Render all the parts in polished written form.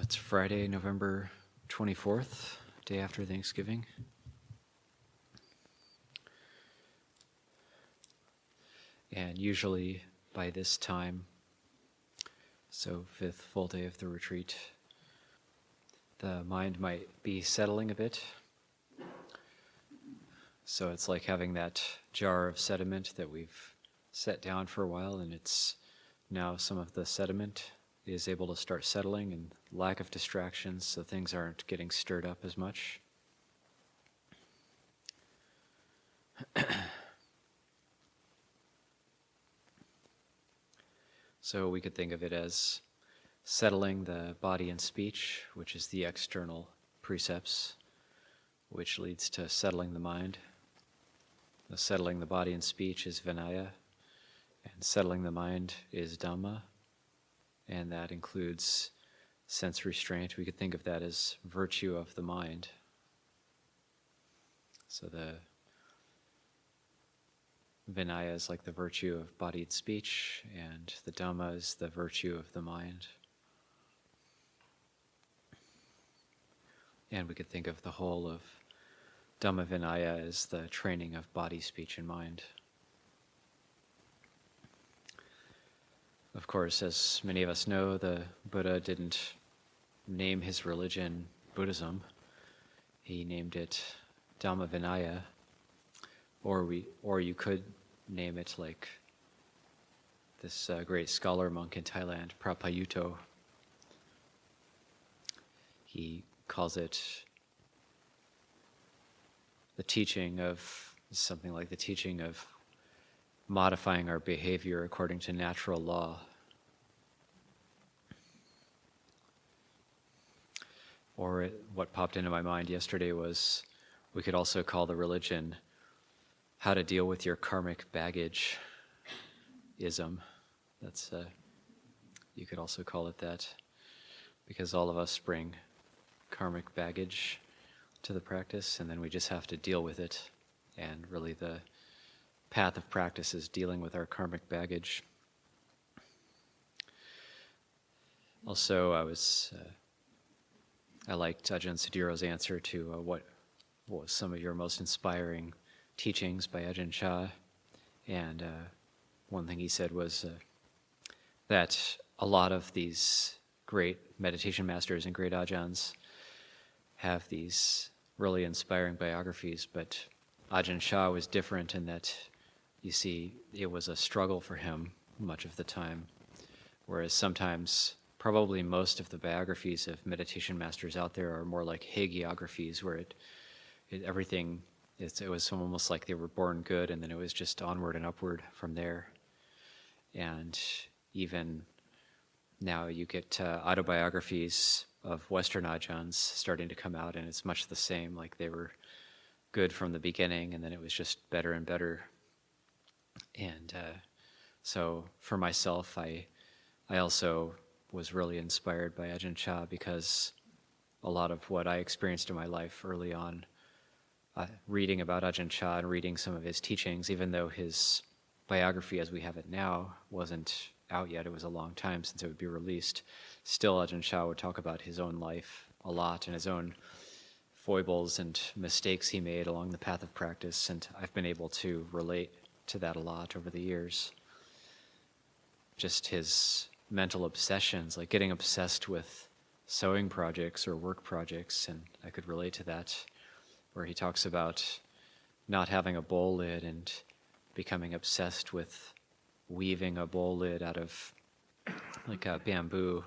It's Friday, November 24th, day after Thanksgiving. And usually by this time, so fifth full day of the retreat, the mind might be settling a bit. So it's like having that jar of sediment that we've set down for a while, and it's now some of the sediment is able to start settling, and lack of distractions, so things aren't getting stirred up as much. So we could think of it as settling the body and speech, which is the external precepts, which leads to settling the mind. The settling the body and speech is Vinaya, and settling the mind is Dhamma, and that includes sense restraint. We could think of that as virtue of the mind. So the Vinaya is like the virtue of body and speech, and the Dhamma is the virtue of the mind. And we could think of the whole of Dhamma Vinaya as the training of body, speech, and mind. Of course, as many of us know, the Buddha didn't name his religion Buddhism. He named it Dhamma Vinaya, or you could name it like this great scholar monk in Thailand, Prapayutto. He calls it the teaching of something like the teaching of modifying our behavior according to natural law. Or what popped into my mind yesterday was we could also call the religion how to deal with your karmic baggage-ism. That's you could also call it that, because all of us bring karmic baggage to the practice, and then we just have to deal with it. And really the path of practice is dealing with our karmic baggage. Also, I liked Ajahn Sudhiro's answer to what was some of your most inspiring teachings by Ajahn Chah. And one thing he said was that a lot of these great meditation masters and great Ajahns have these really inspiring biographies, but Ajahn Chah was different in that, you see, it was a struggle for him much of the time, whereas sometimes, probably most of the biographies of meditation masters out there are more like hagiographies, where everything, it was almost like they were born good, and then it was just onward and upward from there. And even now you get autobiographies of Western Ajahns starting to come out, and it's much the same, like they were good from the beginning, and then it was just better and better. And so for myself, I also was really inspired by Ajahn Chah, because a lot of what I experienced in my life early on, reading about Ajahn Chah and reading some of his teachings, even though his biography as we have it now wasn't out yet, it was a long time since it would be released, still Ajahn Chah would talk about his own life a lot and his own foibles and mistakes he made along the path of practice, and I've been able to relate to that a lot over the years. Just his mental obsessions, like getting obsessed with sewing projects or work projects, and I could relate to that, where he talks about not having a bowl lid and becoming obsessed with weaving a bowl lid out of like a bamboo,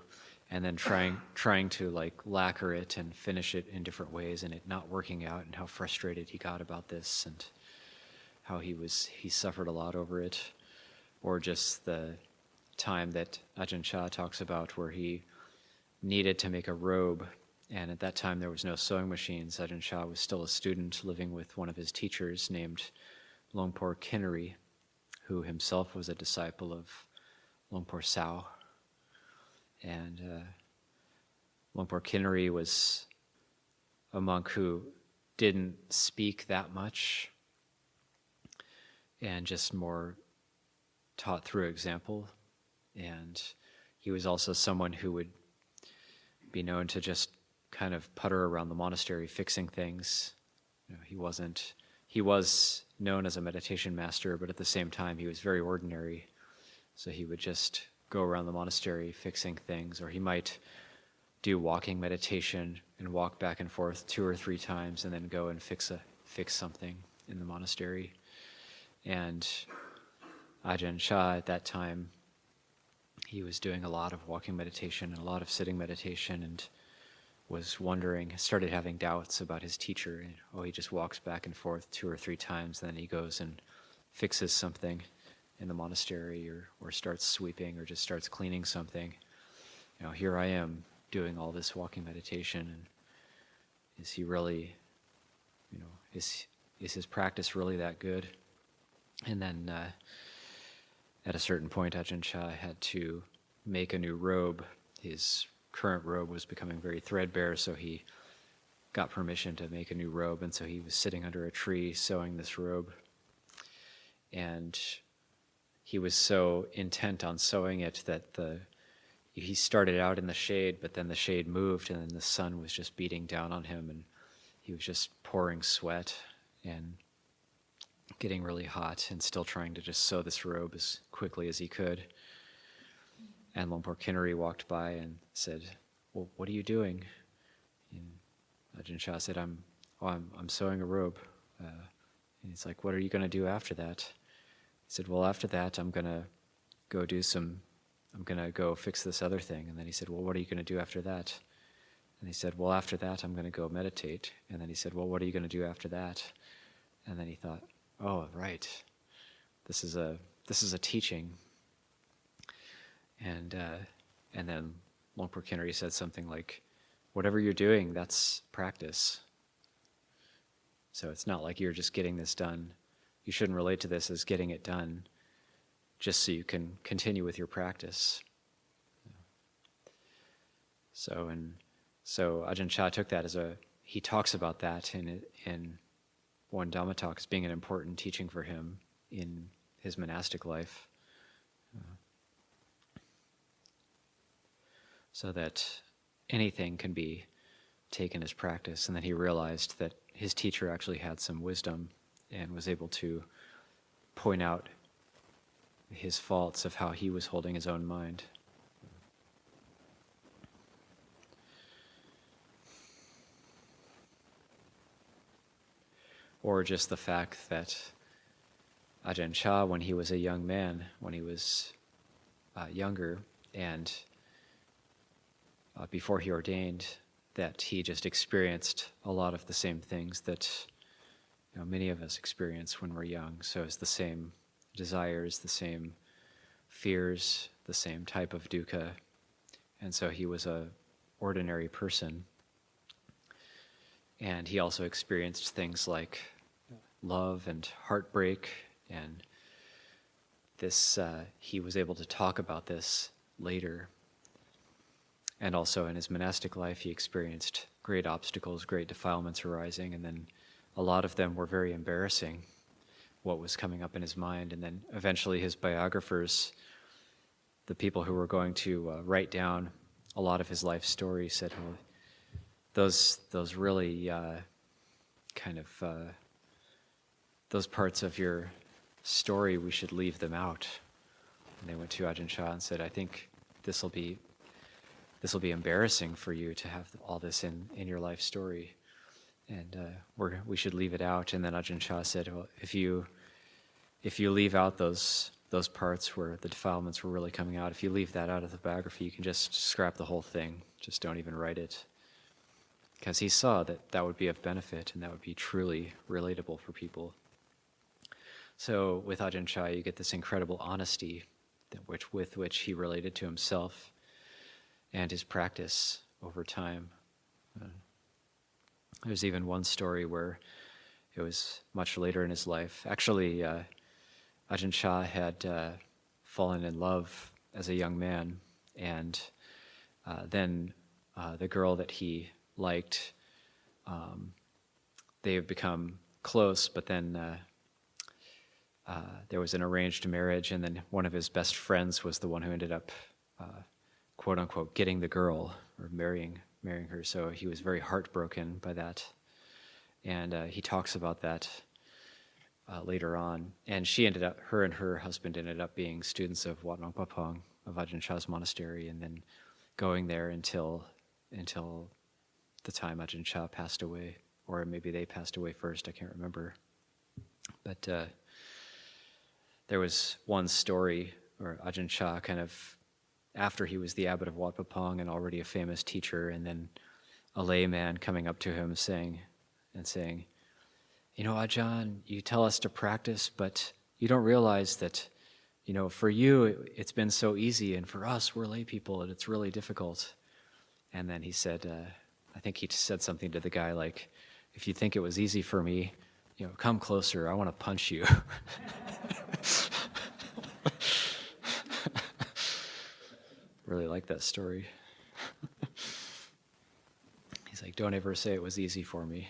and then trying to like lacquer it and finish it in different ways, and it not working out, and how frustrated he got about this, and how he suffered a lot over it. Or just the time that Ajahn Chah talks about where he needed to make a robe, and at that time there was no sewing machines. Ajahn Chah was still a student living with one of his teachers named Longpo Kinari, who himself was a disciple of Longpo Sao. And Longpo Kinari was a monk who didn't speak that much, and just more taught through example. And he was also someone who would be known to just kind of putter around the monastery fixing things. He was known as a meditation master, but at the same time he was very ordinary. So he would just go around the monastery fixing things, or he might do walking meditation and walk back and forth 2 or 3 times and then go and fix something in the monastery. And Ajahn Chah at that time, he was doing a lot of walking meditation and a lot of sitting meditation, and was wondering, started having doubts about his teacher. He just walks back and forth 2 or 3 times, and then he goes and fixes something in the monastery, or starts sweeping, or just starts cleaning something. Here I am doing all this walking meditation, and is he really, is his practice really that good? And then at a certain point, Ajahn Chah had to make a new robe. His current robe was becoming very threadbare, so he got permission to make a new robe, and so he was sitting under a tree sewing this robe. And he was so intent on sewing it that he started out in the shade, but then the shade moved, and then the sun was just beating down on him, and he was just pouring sweat and getting really hot, and still trying to just sew this robe as quickly as he could. And Lumpur Kinnari walked by and said, "Well, what are you doing?" And Ajahn Chah said, I'm sewing a robe." And he's like, "What are you going to do after that?" He said, "Well, after that, I'm going to go fix this other thing." And then he said, "Well, what are you going to do after that?" And he said, "Well, after that, I'm going to go meditate." And then he said, "Well, what are you going to do after that?" And then he thought, "Oh, right. This is a teaching." And then Lumpur Kinnari said something like, "Whatever you're doing, that's practice. So it's not like you're just getting this done. You shouldn't relate to this as getting it done, just so you can continue with your practice." So Ajahn Chah took that he talks about that in one Dhamma talk as being an important teaching for him in his monastic life. So that anything can be taken as practice. And then he realized that his teacher actually had some wisdom and was able to point out his faults of how he was holding his own mind. Or just the fact that Ajahn Chah, when he was a young man, when he was younger, and before he ordained, that he just experienced a lot of the same things that many of us experience when we're young. So it's the same desires, the same fears, the same type of dukkha. And so he was an ordinary person. And he also experienced things like love and heartbreak, and this he was able to talk about this later. And also in his monastic life, he experienced great obstacles, great defilements arising, and then a lot of them were very embarrassing, what was coming up in his mind. And then eventually his biographers, the people who were going to write down a lot of his life story, said, "Well, those really those parts of your story, we should leave them out." And they went to Ajahn Chah and said, "I think this will be embarrassing for you to have all this in your life story, and we should leave it out." And then Ajahn Chah said, "Well, if you leave out those parts where the defilements were really coming out, if you leave that out of the biography, you can just scrap the whole thing. Just don't even write it." Because he saw that would be of benefit, and that would be truly relatable for people. So with Ajahn Chah, you get this incredible honesty with which he related to himself and his practice over time. There's even one story where it was much later in his life. Actually, Ajahn Chah had fallen in love as a young man, and then the girl that he liked, they have become close, but then there was an arranged marriage, and then one of his best friends was the one who ended up quote-unquote getting the girl, or marrying marrying her. So he was very heartbroken by that. And he talks about that later on. And her and her husband ended up being students of Wat Nong Papong, of Ajahn Chah's monastery, and then going there until the time Ajahn Chah passed away, or maybe they passed away first, I can't remember. But there was one story where Ajahn Chah kind of, after he was the abbot of Wat Papong and already a famous teacher, and then a layman coming up to him saying, you know, Ajahn, you tell us to practice, but you don't realize that, you know, for you it's been so easy, and for us, we're lay people, and it's really difficult. And then he said, I think he said something to the guy like, if you think it was easy for me, you know, come closer, I want to punch you. Really like that story. He's like, don't ever say it was easy for me.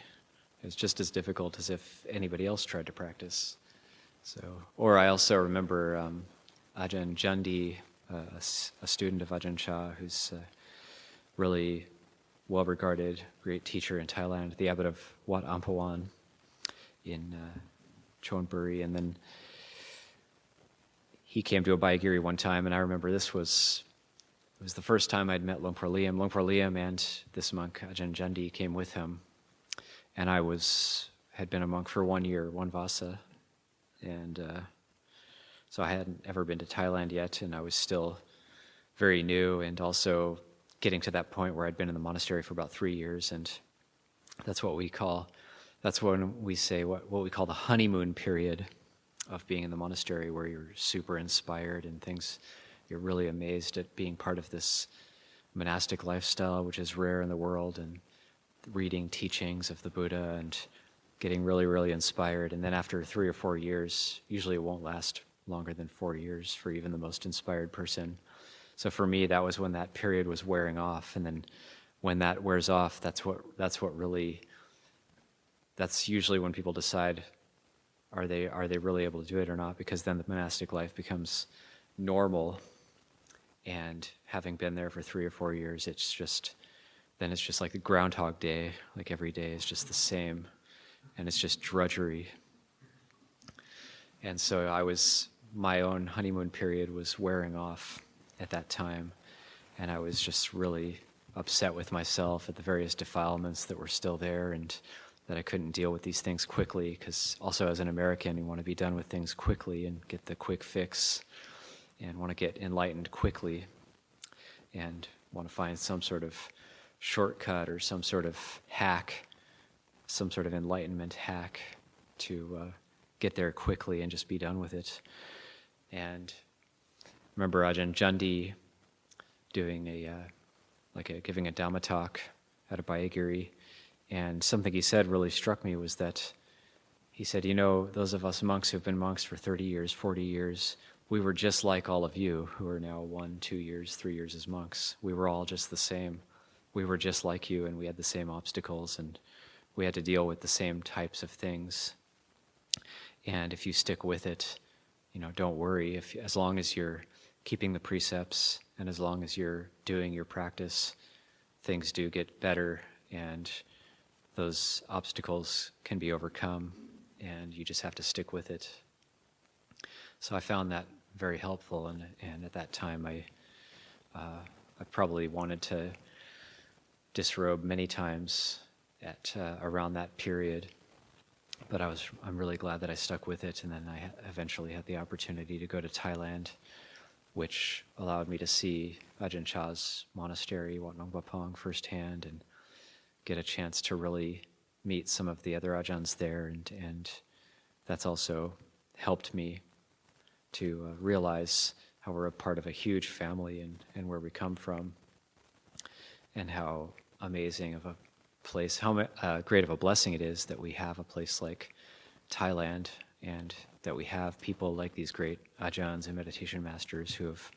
It was just as difficult as if anybody else tried to practice. So, or I also remember Ajahn Jandi, a student of Ajahn Chah, who's really well-regarded, great teacher in Thailand, the abbot of Wat Amphowan in Chonburi, and then he came to Abhayagiri one time, and I remember it was the first time I'd met Luang Por Liam. Luang Por Liam and this monk, Ajahn Jandi, came with him, and I had been a monk for 1 year, one vasa, and so I hadn't ever been to Thailand yet, and I was still very new, and also getting to that point where I'd been in the monastery for about 3 years, and that's when we say what we call the honeymoon period of being in the monastery, where you're super inspired and things. You're really amazed at being part of this monastic lifestyle, which is rare in the world, and reading teachings of the Buddha and getting really, really inspired. And then after 3 or 4 years, usually it won't last longer than 4 years for even the most inspired person. So for me, that was when that period was wearing off. And then when that wears off, that's usually when people decide, are they really able to do it or not? Because then the monastic life becomes normal. And having been there for 3 or 4 years, it's just like the Groundhog Day. Like every day is just the same, and it's just drudgery. And so my own honeymoon period was wearing off at that time, and I was just really upset with myself at the various defilements that were still there, and that I couldn't deal with these things quickly, because also as an American, you want to be done with things quickly and get the quick fix, and want to get enlightened quickly, and want to find some sort of shortcut or some sort of hack, some sort of enlightenment hack to get there quickly and just be done with it. And remember Ajahn Jandi giving a Dhamma talk at Abhayagiri, and something he said really struck me was that he said, you know, those of us monks who've been monks for 30 years, 40 years, we were just like all of you who are now 1, 2 years, 3 years as monks. We were all just the same. We were just like you, and we had the same obstacles, and we had to deal with the same types of things. And if you stick with it, you know, don't worry. As long as you're keeping the precepts and as long as you're doing your practice, things do get better, and those obstacles can be overcome, and you just have to stick with it. So I found that very helpful, and at that time I probably wanted to disrobe many times at around that period, but I'm really glad that I stuck with it, and then I eventually had the opportunity to go to Thailand, which allowed me to see Ajahn Chah's monastery, Wat Nong Papong, firsthand, and get a chance to really meet some of the other Ajahns there, and that's also helped me to realize how we're a part of a huge family, and where we come from, and how amazing of a place, how great of a blessing it is that we have a place like Thailand, and that we have people like these great Ajahns and meditation masters who have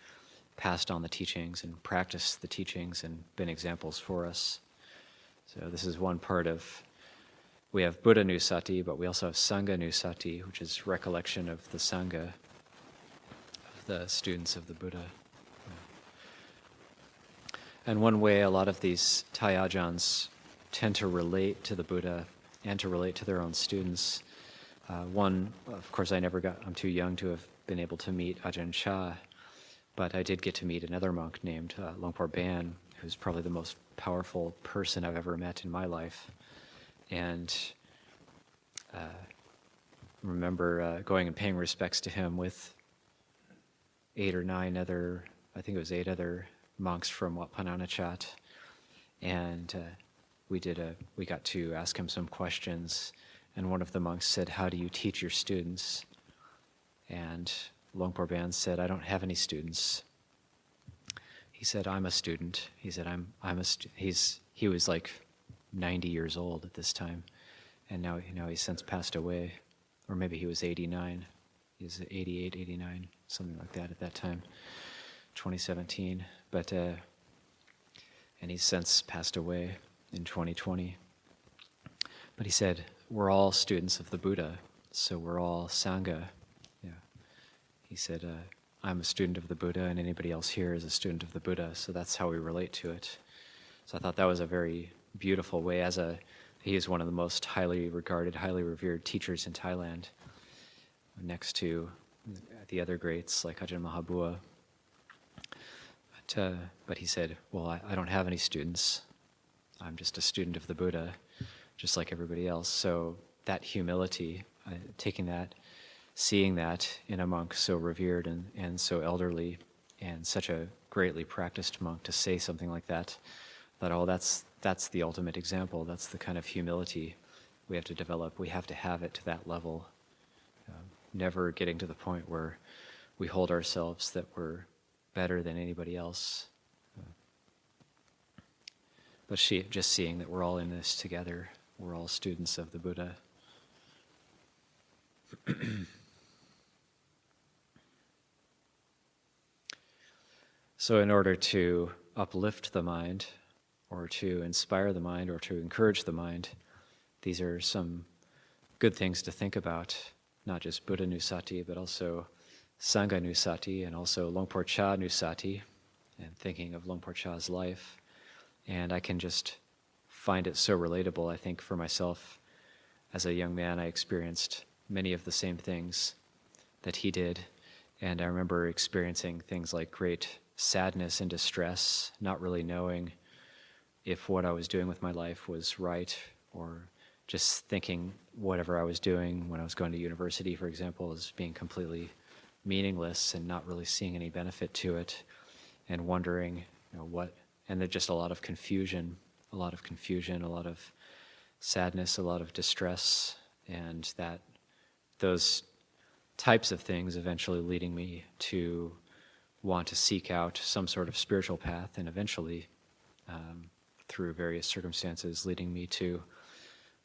passed on the teachings and practiced the teachings and been examples for us. So this is one part of, we have Buddha Nusati, but we also have Sangha Nusati, which is recollection of the Sangha, of the students of the Buddha. And one way a lot of these Thai Ajahns tend to relate to the Buddha and to relate to their own students. One, of course, I'm too young to have been able to meet Ajahn Chah, but I did get to meet another monk named Longpor Ban, who's probably the most powerful person I've ever met in my life. And remember going and paying respects to him with 8 or 9 other, I think it was 8 other monks from Wat Pah Nanachat. And we got to ask him some questions. And one of the monks said, "How do you teach your students?" And Longpor Ban said, "I don't have any students." He said, "I'm a student." He said, he was like 90 years old at this time. And now he's since passed away. Or maybe he was 89. He was 88, 89, something like that at that time, 2017. But, and he's since passed away in 2020. But he said, we're all students of the Buddha, so we're all Sangha. Yeah. He said, I'm a student of the Buddha, and anybody else here is a student of the Buddha, so that's how we relate to it. So I thought that was a very beautiful way. He is one of the most highly regarded, highly revered teachers in Thailand, next to the other greats like Ajahn Mahabua. But he said, well, I don't have any students. I'm just a student of the Buddha, just like everybody else. So that humility, taking that, seeing that in a monk so revered and so elderly and such a greatly practiced monk to say something like that, that's the ultimate example. That's the kind of humility we have to develop. We have to have it to that level, never getting to the point where we hold ourselves that we're better than anybody else. But just seeing that we're all in this together. We're all students of the Buddha. So in order to uplift the mind, or to inspire the mind, or to encourage the mind, these are some good things to think about, not just Buddha Nusati, but also Sangha Nusati, and also Longpor Cha Nusati, and thinking of Longpor Cha's life. And I can just find it so relatable. I think for myself, as a young man, I experienced many of the same things that he did. And I remember experiencing things like great sadness and distress, not really knowing if what I was doing with my life was right, or just thinking whatever I was doing when I was going to university, for example, as being completely meaningless and not really seeing any benefit to it, and wondering, and there's just a lot of confusion, a lot of sadness, a lot of distress, and those types of things eventually leading me to want to seek out some sort of spiritual path, and eventually, through various circumstances, leading me to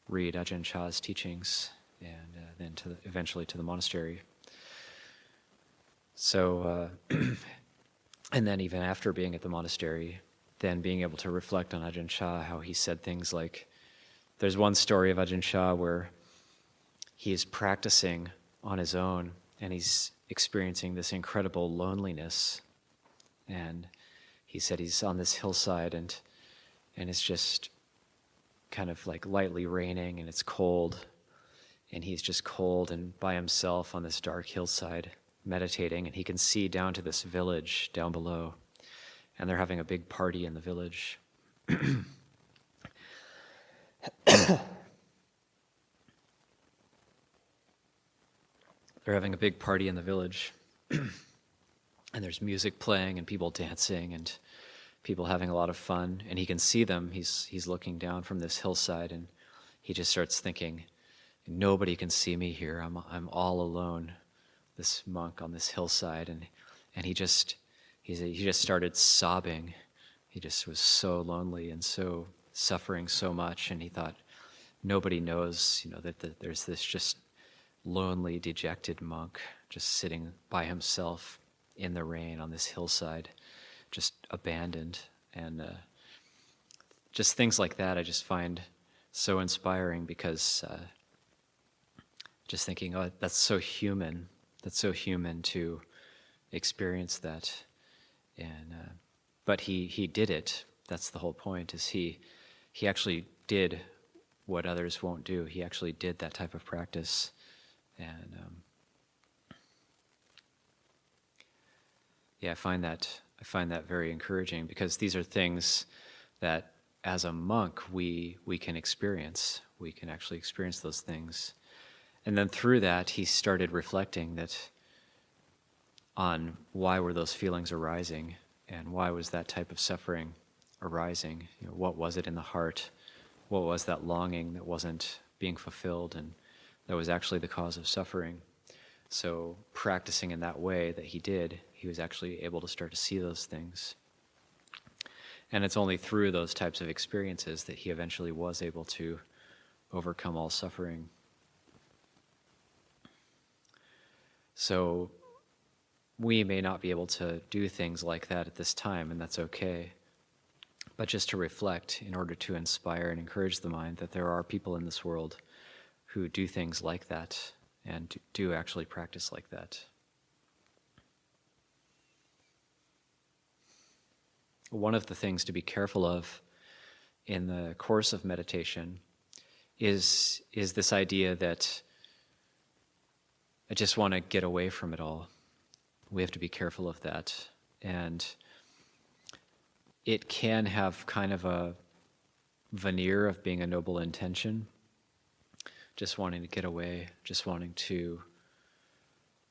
read Ajahn Chah's teachings, and then eventually to the monastery. So, and then even after being at the monastery, then being able to reflect on Ajahn Chah, how he said things like, there's one story of Ajahn Chah where he's practicing on his own, and he's experiencing this incredible loneliness. And he said he's on this hillside, and it's just kind of like lightly raining, and it's cold, and he's just cold and by himself on this dark hillside meditating, and he can see down to this village down below, and they're having a big party in the village. They're having a big party in the village, and there's music playing and people dancing and people having a lot of fun, and he can see them. He's looking down from this hillside, and he just starts thinking, nobody can see me here. I'm all alone, this monk on this hillside, and he just started sobbing. He just was so lonely and so suffering so much, and he thought, nobody knows, that there's this just lonely, dejected monk just sitting by himself in the rain on this hillside, just abandoned. And just things like that I just find so inspiring, because just thinking, oh, that's so human. That's so human to experience that. And but he did it, that's the whole point, is he actually did what others won't do. He actually did that type of practice. And I find that very encouraging, because these are things that as a monk we can experience. We can actually experience those things. And then through that he started reflecting on why were those feelings arising, and why was that type of suffering arising. What was it in the heart? What was that longing that wasn't being fulfilled, and that was actually the cause of suffering? So practicing in that way that he did, he was actually able to start to see those things. And it's only through those types of experiences that he eventually was able to overcome all suffering. So we may not be able to do things like that at this time, and that's okay. But just to reflect, in order to inspire and encourage the mind that there are people in this world who do things like that and do actually practice like that. One of the things to be careful of in the course of meditation is this idea that I just want to get away from it all. We have to be careful of that. And it can have kind of a veneer of being a noble intention, just wanting to get away, just wanting to,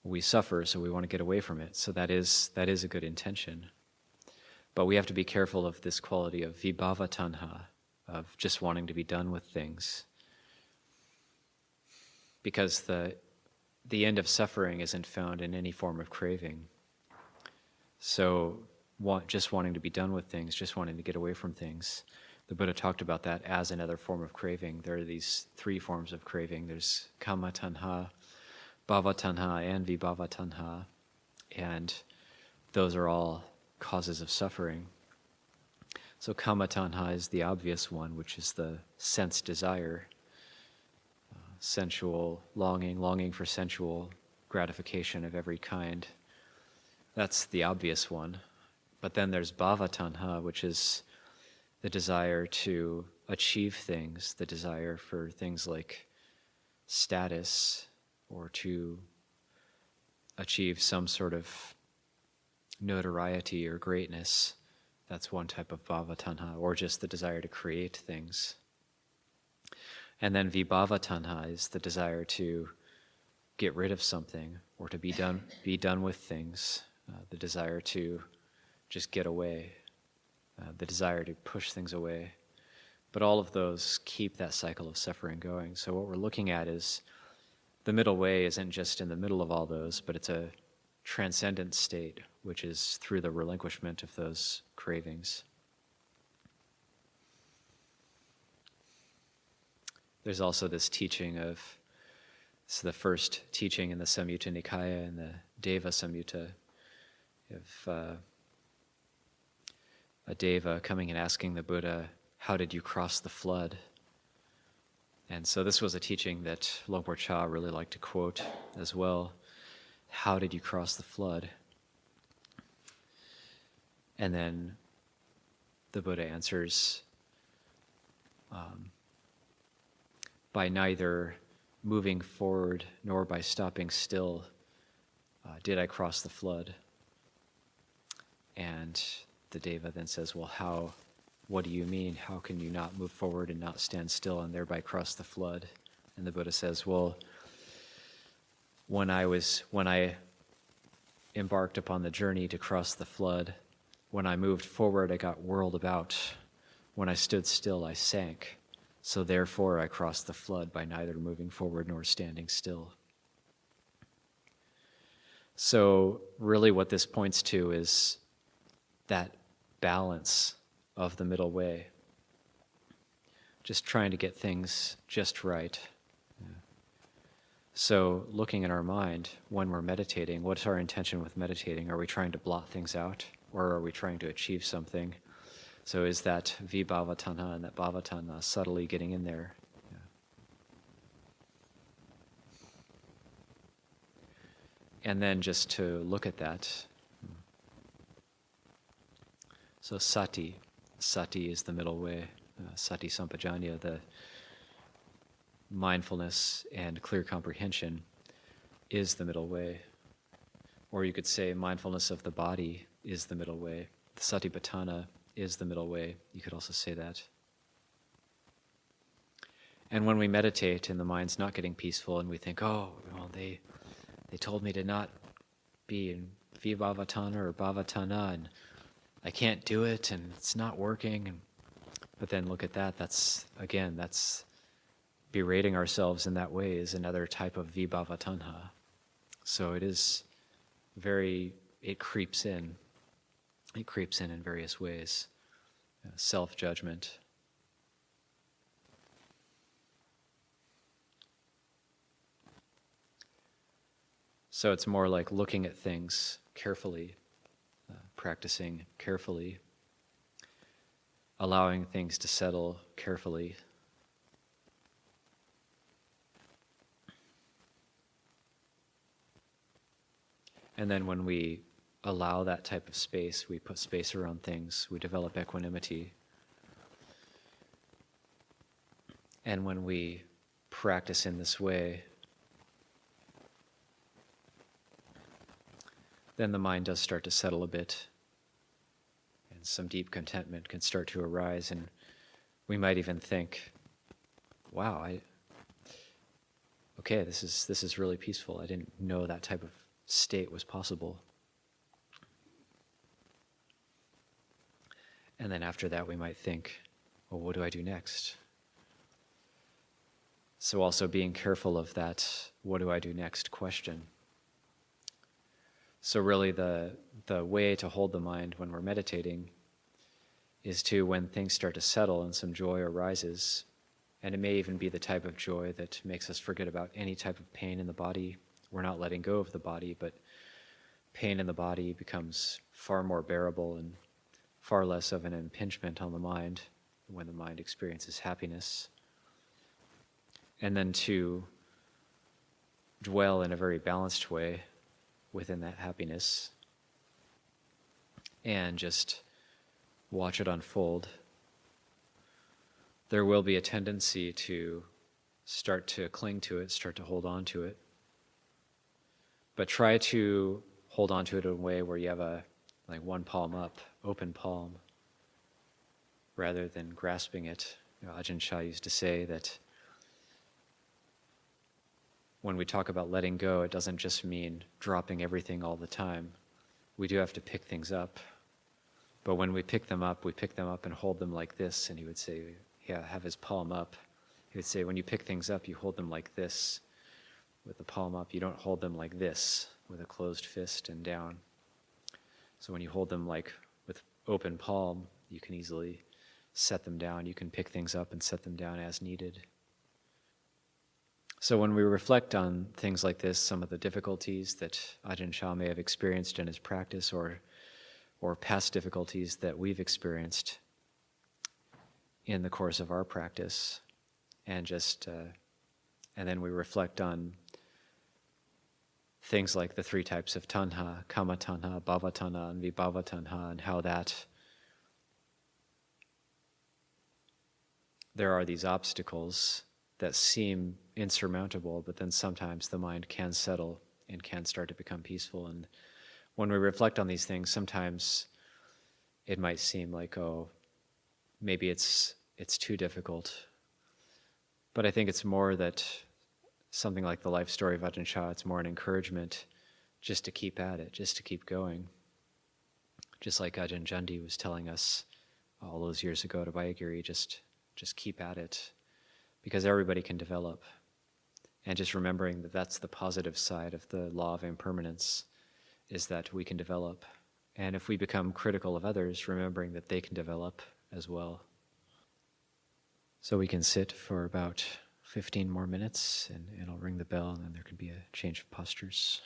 we suffer, so we want to get away from it. So that is a good intention. But we have to be careful of this quality of vibhava tanha, of just wanting to be done with things. Because the end of suffering isn't found in any form of craving. So just wanting to be done with things, just wanting to get away from things. The Buddha talked about that as another form of craving. There are these three forms of craving. There's kama tanha, bhava tanha, and vibhava tanha. And those are all causes of suffering. So kama tanha is the obvious one, which is the sense desire, sensual longing for sensual gratification of every kind. That's the obvious one. But then there's bhava tanha, which is the desire to achieve things, the desire for things like status, or to achieve some sort of notoriety or greatness. That's one type of bhava tanha, or just the desire to create things. And then vibhava tanha is the desire to get rid of something, or to be done with things, the desire to just get away, the desire to push things away. But all of those keep that cycle of suffering going. So what we're looking at is the middle way isn't just in the middle of all those, but it's a transcendent state, which is through the relinquishment of those cravings. There's also this teaching of, it's the first teaching in the Samyutta Nikaya, in the Deva Samyutta, of a Deva coming and asking the Buddha, how did you cross the flood? And so this was a teaching that Longpo Cha really liked to quote as well. How did you cross the flood? And then the Buddha answers, by neither moving forward nor by stopping still did I cross the flood. And the Deva then says, well, what do you mean? How can you not move forward and not stand still and thereby cross the flood? And the Buddha says, well, when I embarked upon the journey to cross the flood, when I moved forward, I got whirled about. When I stood still, I sank. So therefore, I crossed the flood by neither moving forward nor standing still. So really what this points to is that balance of the middle way. Just trying to get things just right. So looking in our mind when we're meditating, what's our intention with meditating? Are we trying to blot things out, or are we trying to achieve something? So is that vibhava tanha and that bhava tanha subtly getting in there? Yeah. And then just to look at that. So sati, Sati is the middle way. Sati sampajanya, the mindfulness and clear comprehension, is the middle way. Or you could say mindfulness of the body is the middle way. The satipatthana is the middle way. You could also say that. And when we meditate and the mind's not getting peaceful and we think, oh, well, they told me to not be in vibhavatana or bhavatana and I can't do it and it's not working. But then look at that. That's berating ourselves in that way is another type of vibhavatanha. So it creeps in. It creeps in various ways. Self-judgment. So it's more like looking at things carefully, practicing carefully, allowing things to settle carefully. And then when we allow that type of space, we put space around things, we develop equanimity. And when we practice in this way, then the mind does start to settle a bit, and some deep contentment can start to arise, and we might even think, wow, this is really peaceful. I didn't know that type of state was possible. And then after that we might think, well, what do I do next? So also being careful of that, what do I do next question. So really the way to hold the mind when we're meditating is to, when things start to settle and some joy arises, and it may even be the type of joy that makes us forget about any type of pain in the body. We're not letting go of the body, but pain in the body becomes far more bearable and far less of an impingement on the mind when the mind experiences happiness. And then to dwell in a very balanced way within that happiness and just watch it unfold. There will be a tendency to start to cling to it, start to hold on to it. But try to hold on to it in a way where you have one palm up, open palm, rather than grasping it. Ajahn Chah used to say that when we talk about letting go, it doesn't just mean dropping everything all the time. We do have to pick things up. But when we pick them up and hold them like this. And he would say, have his palm up. He would say, when you pick things up, you hold them like this. With the palm up, you don't hold them like this, with a closed fist and down. So when you hold them with open palm, you can easily set them down. You can pick things up and set them down as needed. So when we reflect on things like this, some of the difficulties that Ajahn Chah may have experienced in his practice or past difficulties that we've experienced in the course of our practice, and then we reflect on things like the three types of tanha, kama tanha, bhava tanha, and vibhava tanha, and how that there are these obstacles that seem insurmountable, but then sometimes the mind can settle and can start to become peaceful. And when we reflect on these things, sometimes it might seem like, oh, maybe it's too difficult. But I think it's more that something like the life story of Ajahn Chah, it's more an encouragement just to keep at it, just to keep going. Just like Ajahn Jandi was telling us all those years ago at Abhayagiri, just keep at it. Because everybody can develop. And just remembering that that's the positive side of the law of impermanence, is that we can develop. And if we become critical of others, remembering that they can develop as well. So we can sit for about 15 more minutes, and I'll ring the bell, and then there can be a change of postures.